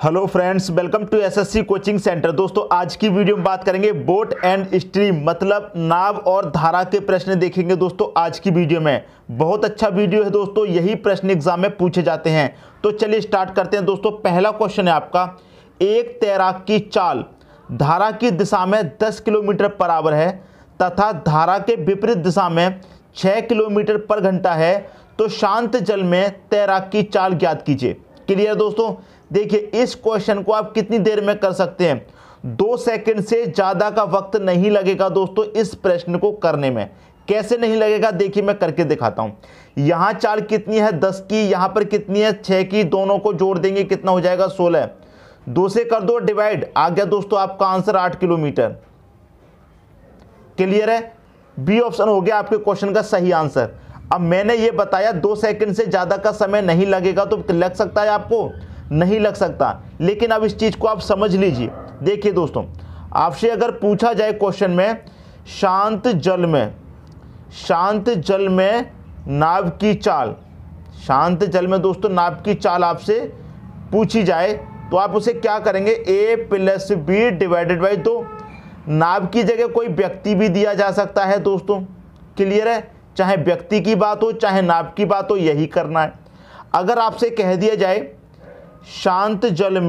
Hello friends, welcome to SSC coaching centre. दोस्तों, आज की वीडियो में बात करेंगे बोट एंड स्ट्रीम मतलब नाव और धारा के प्रश्न देखेंगे। दोस्तों, आज की वीडियो में बहुत अच्छा वीडियो है दोस्तों, यही प्रश्न एग्जाम में पूछे जाते हैं। तो चलिए स्टार्ट करते हैं। दोस्तों, पहला क्वेश्चन है आपका, एक तैराक की चाल धारा की दिशा में 10 किलोमीटर पर आवर है तथा धारा के विपरीत दिशा में 6 किलोमीटर पर घंटा है, तो शांत जल में तैराक की चाल ज्ञात कीजिए। क्लियर दोस्तों? देखिए, इस क्वेश्चन को आप कितनी देर में कर सकते हैं? 2 सेकंड से ज़्यादा का वक्त नहीं लगेगा दोस्तों इस प्रश्न को करने में। कैसे नहीं लगेगा, देखिए मैं करके दिखाता हूँ। यहाँ चाल कितनी है 10 की, यहाँ पर कितनी है 6 की, दोनों को जोड़ देंगे कितना हो जाएगा 16। 2 से कर दो डिवाइड, आ गया दोस्तों आपका आंसर 8 किलोमीटर। क्लियर है? बी ऑप्शन हो गया आपके क्वेश्चन का सही आंसर। अब मैंने ये बताया 2 सेकंड से ज़्यादा का समय नहीं लगेगा, तो लग सकता है आपको? नहीं लग सकता। लेकिन अब इस चीज़ को आप समझ लीजिए। देखिए दोस्तों, आपसे अगर पूछा जाए क्वेश्चन में शांत जल में नाव की चाल, शांत जल में दोस्तों नाव की चाल आपसे पूछी जाए, तो आप उसे क्या करेंगे? a+b divided by 2। नाव की जगह कोई व्यक्ति भी दिया जा सकता है दोस्तों। क्लियर है? चाहे व्यक्ति की बात हो चाहे नाव की बात हो, यही करना है। अगर आपसे कह दिया जाए शांत जल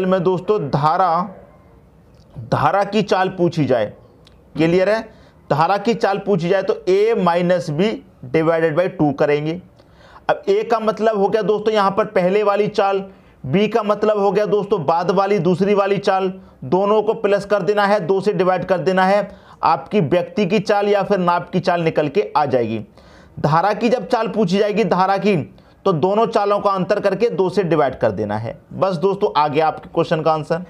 में दोस्तों धारा की चाल पूछी जाए, क्लियर है? धारा की चाल पूछी जाए तो a-b डिवाइडेड बाई 2 करेंगे। अब a का मतलब हो गया दोस्तों यहाँ पर पहले वाली चाल, b का मतलब हो गया दोस्तों बाद वाली दूसरी वाली चाल। दोनों को प्लस कर देना है, 2 से डिवाइड कर देना है, आपकी व्यक्ति की चाल या फिर नाव की चाल निकल के आ जाएगी। धारा की जब चाल पूछी जाएगी धारा की, तो दोनों चालों का अंतर करके 2 से डिवाइड कर देना है। बस दोस्तों, आ गया आपके क्वेश्चन का आंसर।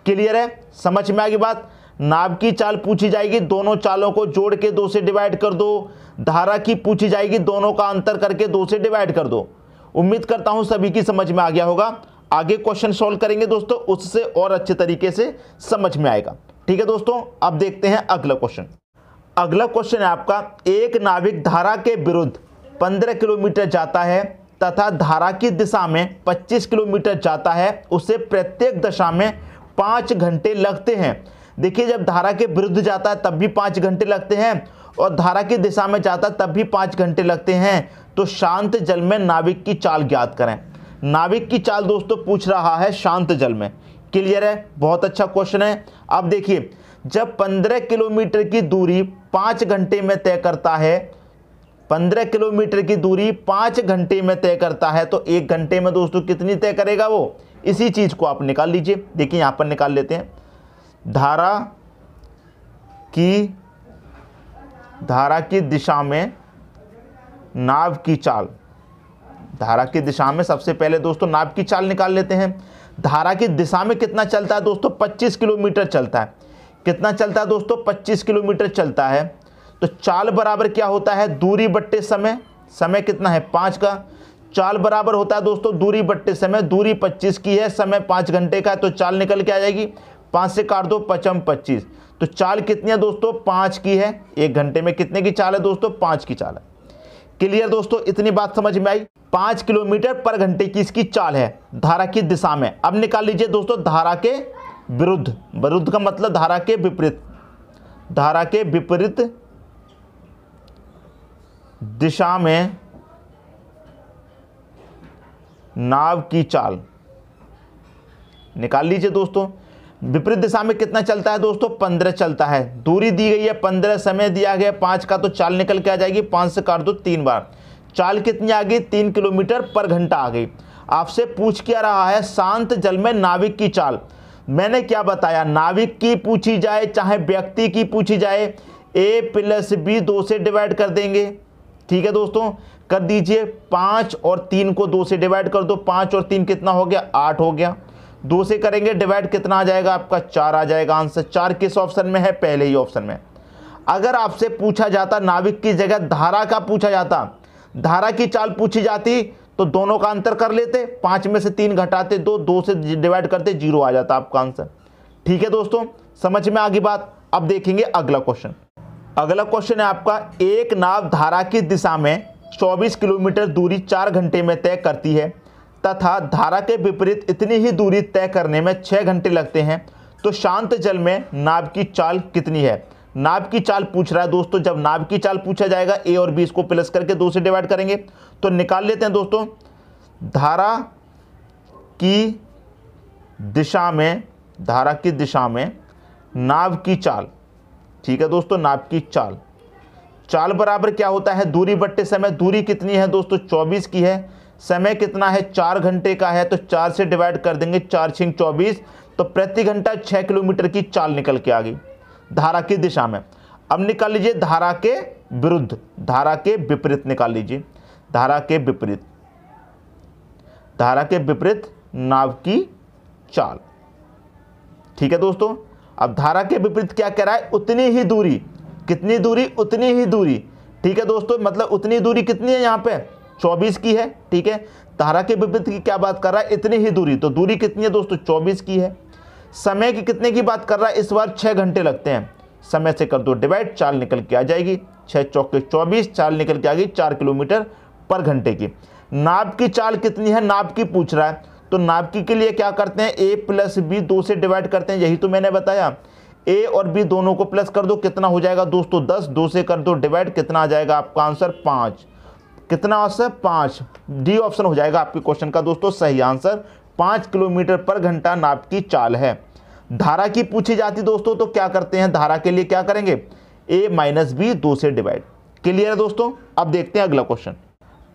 क्लियर है? समझ में आ गई बात? नाव की चाल पूछी जाएगी, दोनों चालों को जोड़ के 2 से डिवाइड कर दो। धारा की पूछी जाएगी, दोनों का अंतर करके 2 से डिवाइड कर दो। उम्मीद करता हूं सभी की समझ में आ गया होगा। आगे क्वेश्चन सॉल्व करेंगे दोस्तों, उससे और अच्छे तरीके से समझ में आएगा। ठीक है दोस्तों, अब देखते हैं अगला क्वेश्चन। अगला क्वेश्चन है आपका, एक नाविक धारा के विरुद्ध 15 किलोमीटर जाता है तथा धारा की दिशा में 25 किलोमीटर जाता है, उसे प्रत्येक दशा में 5 घंटे लगते हैं। देखिए, जब धारा के विरुद्ध जाता है तब भी 5 घंटे लगते हैं और धारा की दिशा में जाता है तब भी 5 घंटे लगते हैं, तो शांत जल में नाविक की चाल ज्ञात करें। नाविक की चाल दोस्तों पूछ रहा है शांत जल में। क्लियर है? बहुत अच्छा क्वेश्चन है। अब देखिए, जब 15 किलोमीटर की दूरी 5 घंटे में तय करता है, 15 किलोमीटर की दूरी 5 घंटे में तय करता है, तो 1 घंटे में दोस्तों कितनी तय करेगा वो? इसी चीज को आप निकाल लीजिए। देखिए यहां पर निकाल लेते हैं। धारा की दिशा में नाव की चाल, धारा की दिशा में सबसे पहले दोस्तों नाव की चाल निकाल लेते हैं। धारा की दिशा में कितना चलता है दोस्तों? 25 किलोमीटर चलता है। कितना चलता है दोस्तों? 25 किलोमीटर चलता है। तो चाल बराबर क्या होता है? दूरी बट्टे समय। समय कितना है? 5 का। चाल बराबर होता है दोस्तों दूरी बट्टे समय। दूरी 25 की है, समय 5 घंटे का है, तो चाल निकल के आ जाएगी। 5 से काट दो, 5 25। तो चाल कितनी है दोस्तों? 5 की है। 1 घंटे में कितने की चाल है दोस्तों? 5 की चाल है। क्लियर दोस्तों? इतनी बात समझ में आई? 5 किलोमीटर पर घंटे की इसकी चाल है धारा की दिशा में। अब निकाल लीजिए दोस्तों धारा के विरुद्ध। विरुद्ध का मतलब धारा के विपरीत। धारा के विपरीत दिशा में नाव की चाल निकाल लीजिए दोस्तों। विपरीत दिशा में कितना चलता है दोस्तों? 15 चलता है। दूरी दी गई है 15, समय दिया गया 5 का, तो चाल निकल के आ जाएगी। 5 से काट दो 3 बार। चाल कितनी आ गई? 3 किलोमीटर पर घंटा आ गई। आपसे पूछ क्या रहा है? शांत जल में नाविक की चाल। मैंने क्या बताया? नाविक की पूछी जाए चाहे व्यक्ति की पूछी जाए, a+b 2 से डिवाइड कर देंगे। ठीक है दोस्तों, कर दीजिए। 5 और 3 को 2 से डिवाइड कर दो। 5 और 3 कितना हो गया? 8 हो गया। 2 से करेंगे डिवाइड, कितना आ जाएगा आपका? 4 आ जाएगा आंसर। 4 किस ऑप्शन में है? पहले ही ऑप्शन में। अगर आपसे पूछा जाता नाविक की जगह धारा का पूछा जाता, धारा की चाल पूछी जाती, तो दोनों का अंतर कर लेते। 5 में से 3 घटाते 2 से डिवाइड करते 0 आ जाता आपका आंसर। ठीक है दोस्तों, समझ में आ गई बात? अब देखेंगे अगला क्वेश्चन। अगला क्वेश्चन है आपका, एक नाव धारा की दिशा में 24 किलोमीटर दूरी 4 घंटे में तय करती है तथा धारा के विपरीत इतनी ही दूरी तय करने में 6 घंटे लगते हैं, तो शांत जल में नाव की चाल कितनी है। नाव की चाल पूछ रहा है दोस्तों। जब नाव की चाल पूछा जाएगा ए और बी इसको प्लस करके 2 से डिवाइड करेंगे, तो निकाल लेते हैं दोस्तों। धारा की दिशा में नाव की चाल, ठीक है दोस्तों, नाव की चाल बराबर क्या होता है, दूरी बट्टे समय। दूरी कितनी है दोस्तों, 24 की है। समय कितना है, 4 घंटे का है, तो 4 से डिवाइड कर देंगे, 4 × 24, तो प्रति घंटा 6 किलोमीटर की चाल निकल के आ गई धारा की दिशा में। अब निकाल लीजिए धारा के विरुद्ध, धारा के विपरीत निकाल लीजिए। धारा के विपरीत नाव की चाल, ठीक है दोस्तों। अब धारा के विपरीत क्या कह रहा है, उतनी ही दूरी। कितनी दूरी, उतनी ही दूरी, ठीक है दोस्तों। मतलब उतनी दूरी कितनी है, यहाँ पे 24 की है, ठीक है। धारा के विपरीत की क्या बात कर रहा है, इतनी ही दूरी, तो दूरी कितनी है दोस्तों, 24 की है। समय की कितने की बात कर रहा है, इस बार 6 घंटे लगते हैं। समय से कर दो डिवाइड, चाल निकल के आ जाएगी, 6 चौके 24, चाल निकल के आ गई 4 किलोमीटर पर घंटे की। नाव की चाल कितनी है, नाव की पूछ रहा है, तो नाव की के लिए क्या करते हैं, a + b 2 से डिवाइड करते हैं। यही तो मैंने बताया, a और b दोनों को प्लस कर दो, कितना हो जाएगा दोस्तों 10, 2 से कर दो डिवाइड, कितना आ जाएगा आपका आंसर 5। कितना आंसर 5, डी ऑप्शन हो जाएगा आपके क्वेश्चन का दोस्तों सही आंसर। 5 किलोमीटर पर घंटा नाव की चाल है। धारा की पूछी जाती दोस्तों, तो क्या करते हैं, धारा के लिए क्या करेंगे, a - b 2 से डिवाइड। क्लियर है दोस्तों। अब देखते हैं अगला क्वेश्चन।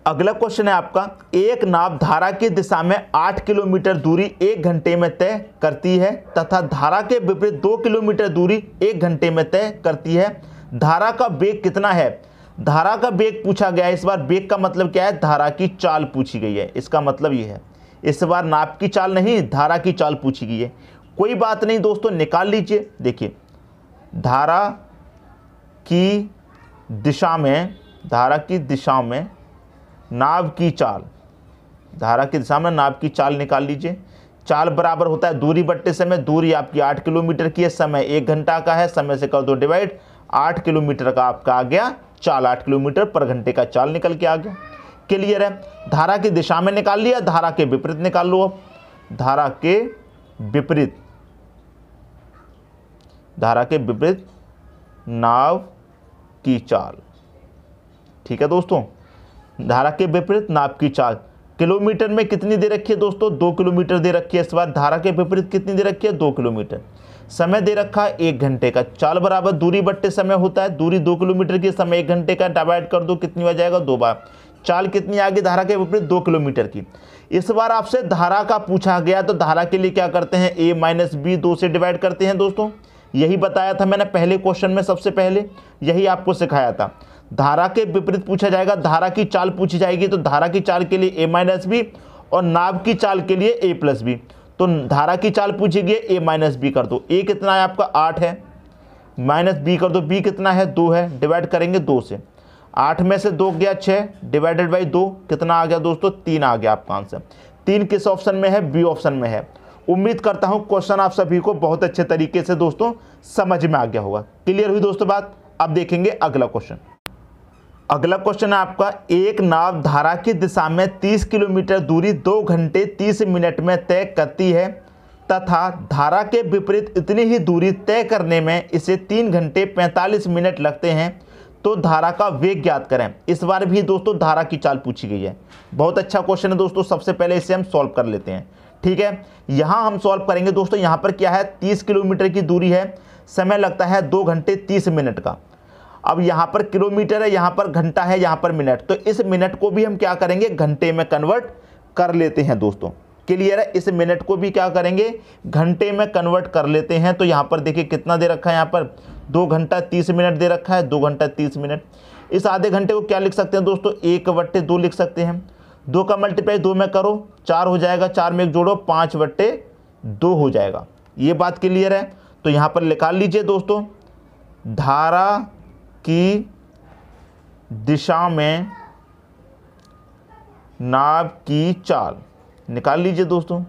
अगला क्वेश्चन है आपका, एक नाव धारा की दिशा में 8 किलोमीटर दूरी 1 घंटे में तय करती है तथा धारा के विपरीत 2 किलोमीटर दूरी 1 घंटे में तय करती है। धारा का वेग कितना है। धारा का वेग पूछा गया है। इस बार वेग का मतलब क्या है, धारा की चाल पूछी गई है। इसका मतलब ये है, इस बार नाव की चाल नहीं, धारा की चाल पूछी गई है। कोई बात नहीं दोस्तों, निकाल लीजिए। देखिए धारा की दिशा में नाव की चाल, धारा की दिशा में नाव की चाल निकाल लीजिए। चाल बराबर होता है दूरी बट्टे समय। दूरी आपकी 8 किलोमीटर की है, समय 1 घंटा का है, समय से कर दो डिवाइड, 8 किलोमीटर का आपका आ गया चाल, 8 किलोमीटर पर घंटे का चाल निकल के आ गया। क्लियर है। धारा की दिशा में निकाल लिया, धारा के विपरीत निकाल लो। अब धारा के विपरीत नाव की चाल, ठीक है दोस्तों। धारा के विपरीत नाव की चाल किलोमीटर में कितनी दे रखी है दोस्तों, 2 किलोमीटर दे रखी है। इस बार धारा के विपरीत कितनी दे रखी है, 2 किलोमीटर। समय दे रखा है 1 घंटे का। चाल बराबर दूरी बट्टे समय होता है। दूरी 2 किलोमीटर की, समय 1 घंटे का, डिवाइड कर दो, कितनी हो जाएगा 2 बार। चाल कितनी आ गई धारा के विपरीत, 2 किलोमीटर की। इस बार आपसे धारा का पूछा गया, तो धारा के लिए क्या करते हैं, a - b 2 से डिवाइड करते हैं दोस्तों। यही बताया था मैंने पहले क्वेश्चन में, सबसे पहले यही आपको सिखाया था। धारा के विपरीत पूछा जाएगा, धारा की चाल पूछी जाएगी, तो धारा की चाल के लिए a - b और नाव की चाल के लिए a + b। तो धारा की चाल पूछी गई, a - b कर दो। a कितना है आपका 8 है, माइनस b कर दो, b कितना है 2 है, डिवाइड करेंगे 2 से। 8 में से 2 गया 6, डिवाइडेड बाई 2 कितना आ गया दोस्तों 3 आ गया आपका आंसर। 3 किस ऑप्शन में है, बी ऑप्शन में है। उम्मीद करता हूं क्वेश्चन आप सभी को बहुत अच्छे तरीके से दोस्तों समझ में आ गया होगा। क्लियर हुई दोस्तों बात। अब देखेंगे अगला क्वेश्चन। अगला क्वेश्चन है आपका, एक नाव धारा की दिशा में 30 किलोमीटर दूरी 2 घंटे 30 मिनट में तय करती है तथा धारा के विपरीत इतनी ही दूरी तय करने में इसे 3 घंटे 45 मिनट लगते हैं, तो धारा का वेग ज्ञात करें। इस बार भी दोस्तों धारा की चाल पूछी गई है। बहुत अच्छा क्वेश्चन है दोस्तों। सबसे पहले इसे हम सॉल्व कर लेते हैं, ठीक है। यहां हम सॉल्व करेंगे दोस्तों। यहां पर क्या है, 30 किलोमीटर की दूरी है, समय लगता है 2 घंटे 30 मिनट का। अब यहाँ पर किलोमीटर है, यहाँ पर घंटा है, यहाँ पर मिनट, तो इस मिनट को भी हम क्या करेंगे, घंटे में कन्वर्ट कर लेते हैं दोस्तों। क्लियर है। इस मिनट को भी क्या करेंगे, घंटे में कन्वर्ट कर लेते हैं। तो यहाँ पर देखिए कितना दे रखा है, यहाँ पर 2 घंटा 30 मिनट दे रखा है, 2 घंटा 30 मिनट। इस आधे घंटे को क्या लिख सकते हैं दोस्तों, 1/2 लिख सकते हैं। 2 का मल्टीप्लाई 2 में करो 4 हो जाएगा, 4 में 1 जोड़ो 5/2 हो जाएगा। ये बात क्लियर है। तो यहाँ पर निकाल लीजिए दोस्तों, धारा की दिशा में नाव की चाल निकाल लीजिए दोस्तों।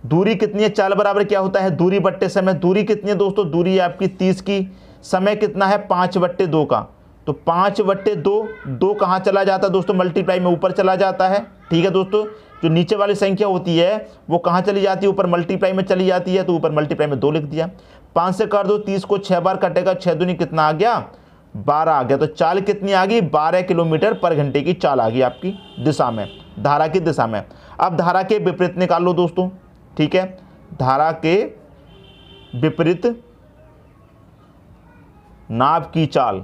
दूरी कितनी है, चाल बराबर क्या होता है, दूरी बट्टे समय। दूरी कितनी है दोस्तों, दूरी है आपकी 30 की। समय कितना है 5/2 का, तो 5/2 2 कहाँ चला जाता है दोस्तों, मल्टीप्लाई में ऊपर चला जाता है, ठीक है दोस्तों। जो नीचे वाली संख्या होती है वो कहाँ चली जाती है, ऊपर मल्टीप्लाई में चली जाती है, तो ऊपर मल्टीप्लाई में 2 लिख दिया। 5 से कर दो, 30 को 6 बार कटेगा, 6 दूनी कितना आ गया, 12 आ गया। तो चाल कितनी आ गई, 12 किलोमीटर पर घंटे की चाल आ गई आपकी दिशा में, धारा की दिशा में। अब धारा के विपरीत निकाल लो दोस्तों, ठीक है, धारा के विपरीत नाव की चाल,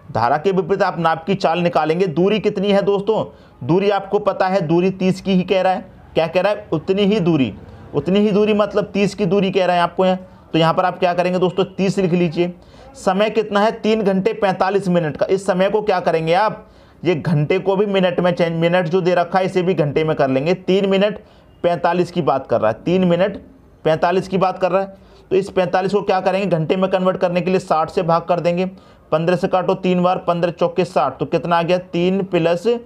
धारा के विपरीत आप नाव की चाल निकालेंगे। दूरी कितनी है दोस्तों, दूरी आपको पता है, दूरी 30 की ही कह रहा है, क्या कह रहा है, उतनी ही दूरी मतलब 30 की दूरी कह रहा है आपको यहाँ। तो यहाँ पर आप क्या करेंगे दोस्तों, 30 लिख लीजिए। समय कितना है, 3 घंटे 45 मिनट का। इस समय को क्या करेंगे आप, ये घंटे को भी मिनट में चेंज, मिनट जो दे रखा है इसे भी घंटे में कर लेंगे। 3 मिनट 45 की बात कर रहा है, 3 मिनट 45 की बात कर रहा है। तो इस 45 को क्या करेंगे, घंटे में कन्वर्ट करने के लिए 60 से भाग कर देंगे। 15 से काटो 3 बार, 15 चौके 60, तो कितना आ गया, 3 +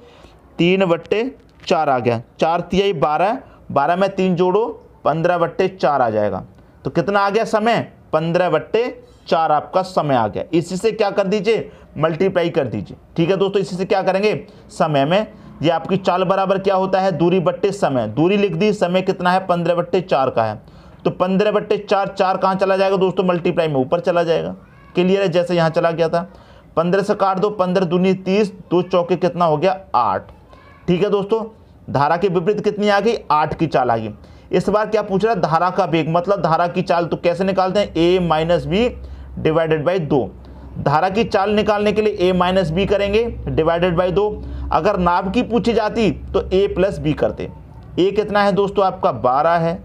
3/4 आ गया। 4 तिहाई 12, 12 में 3 जोड़ो, 15/4 आ जाएगा। तो कितना आ गया समय, 15/4 आपका समय आ गया। इसी से क्या कर दीजिए, मल्टीप्लाई कर दीजिए, ठीक है दोस्तों। इसी से क्या करेंगे, समय में ये आपकी चाल बराबर क्या होता है, दूरी बट्टे समय, दूरी लिख दी, समय कितना है, 15/4 का है। तो 15/4, 4 कहाँ चला जाएगा दोस्तों, मल्टीप्लाई में ऊपर चला जाएगा। क्लियर है, जैसे यहाँ चला गया था। 15 से काट दो, 15 दूनी 30, 2 चौके कितना हो गया, 8। ठीक है दोस्तों, धारा के विपरीत कितनी आ गई, 8 की चाल आ गई। इस बार क्या पूछ रहा है, धारा का वेग मतलब धारा की चाल। तो कैसे निकालते हैं, a - b डिवाइडेड बाई 2। धारा की चाल निकालने के लिए a - b करेंगे डिवाइडेड बाई 2। अगर नाभ की पूछी जाती तो a + b करते। a कितना है दोस्तों आपका, 12 है,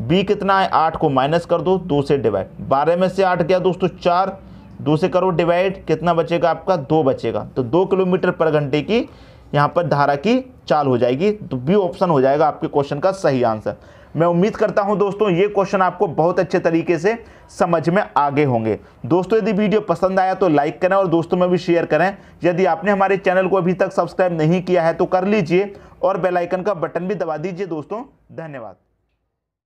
b कितना है, 8 को माइनस कर दो, 2 से डिवाइड, 12 में से 8 गया दोस्तों 4, 2 से करो डिवाइड, कितना बचेगा आपका, 2 बचेगा। तो 2 किलोमीटर पर घंटे की यहाँ पर धारा की चाल हो जाएगी। तो बी ऑप्शन हो जाएगा आपके क्वेश्चन का सही आंसर। मैं उम्मीद करता हूं दोस्तों ये क्वेश्चन आपको बहुत अच्छे तरीके से समझ में आगे होंगे। दोस्तों यदि वीडियो पसंद आया तो लाइक करें और दोस्तों में भी शेयर करें। यदि आपने हमारे चैनल को अभी तक सब्सक्राइब नहीं किया है तो कर लीजिए और बेल आइकन का बटन भी दबा दीजिए दोस्तों। धन्यवाद।